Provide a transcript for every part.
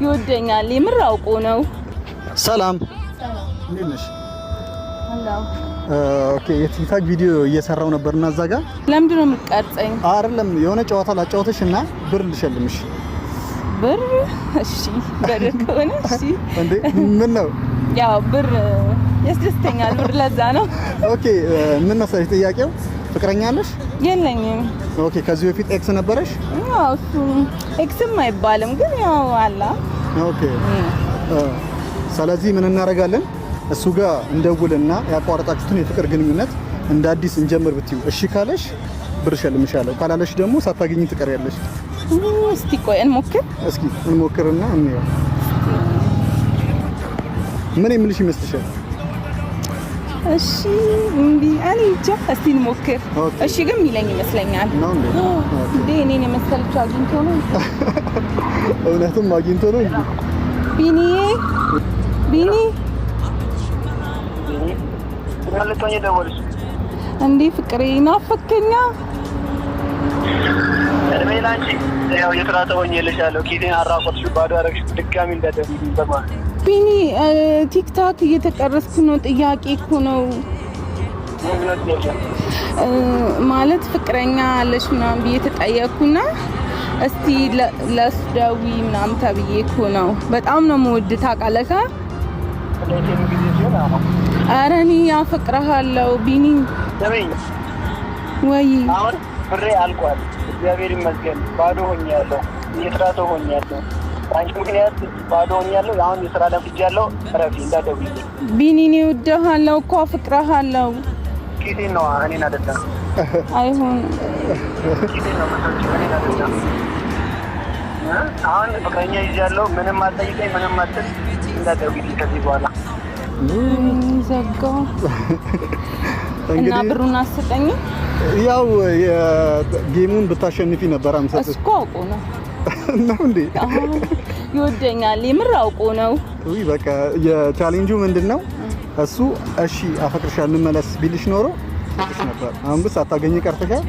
ይወደኛል የምር አውቆ ነው። ሰላም እንዴት ነሽ? ኦኬ የቲክታክ ቪዲዮ እየሰራው ነበርና እዛ ጋር ለምንድን ነው የምትቀርጸኝ? አይደለም የሆነ ጨዋታ ላጫውተሽ እና ብር ልሸልምሽ። ብር? እሺ ብር ከሆነ እሺ። እንዴ ምን ነው? ያው ብር ያስደስተኛል፣ ብር ለዛ ነው። ኦኬ ምን መሰለሽ ጥያቄው ፍቅረኛ አለሽ? የለኝም። ኦኬ ከዚህ በፊት ኤክስ ነበረሽ? አዎ እሱ ኤክስም አይባልም ግን ያው አላ። ኦኬ ስለዚህ ምን እናደርጋለን? እሱ ጋር እንደውልና ያቋረጣችሁትን የፍቅር ግንኙነት እንደ አዲስ እንጀምር ብትዩ እሺ ካለሽ ብር ሸልምሻለሁ፣ ካላለሽ ደግሞ ሳታገኝ ትቀሪያለሽ። እስቲ ቆይ እንሞክር። እስኪ እንሞክርና እንየው። ምን የምልሽ ይመስልሻል? እሺ እንዴ እኔ እንጃ፣ እስቲ እንሞክር። እሺ ግን የሚለኝ ይመስለኛል ነው እንዴ እኔን የመሰለችው አግኝቶ ነው። እውነትም አግኝቶ ነው እንዴ? ቢኒ ለለቶኝ ደወልሽ እንዴ? ፍቅሬ ናፈከኛ። እድሜ ላንቺ ያው የትራተወኝ ልሻለሁ። ኪቴን አራቆትሽ ባዶ አረግሽ ድጋሚ እንዳደረግኝ በማለት ቢኒ ቲክታክ እየተቀረስኩ ነው። ጥያቄ እኮ ነው ማለት ፍቅረኛ አለሽ ምናምን ብዬ ተጠየቅኩና እስቲ ለሱ ደውዪ ምናምን ተብዬ እኮ ነው። በጣም ነው የምወድህ ታውቃለህ። ኧረ እኔ አፈቅርሃለሁ ቢኒ። ወይ አሁን ብሬ አልቋል፣ እግዚአብሔር ይመስገን። ባዶ ሆኛለሁ፣ የትራቶ ሆኛለሁ። አንቺ ምክንያት ባዶ ሆኛለሁ። አሁን የስራ ለምጃለሁ። ረፊ እንዳደውይ ቢኒ። እኔ እወድሃለሁ እኮ አፈቅርሃለሁ። ኪቴን ነው እኔን አይደለም። አይሆን ኪቴን ነው መሰለኝ እኔን አይደለም። አሁን ፍቅረኛ ይዣለሁ። ምንም አትጠይቀኝ፣ ምንም አትል። እንዳደውይ ከዚህ በኋላ ዘጋው እና ብሩን አሰጠኝ። ያው የጌሙን ብታሸንፊ ነበር አምሰጥ እኮ አውቆ ነው ነው እንዴ? ይወደኛል የምር አውቆ ነው። ውይ በቃ የቻሌንጁ ምንድነው? እሱ እሺ አፈቅርሻለሁ እንመለስ ቢልሽ ኖሮ እሺ ነበር። አሁን ግን ሳታገኝ ቀርተሻል።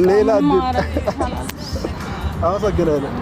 ሌላ አመሰግናለሁ።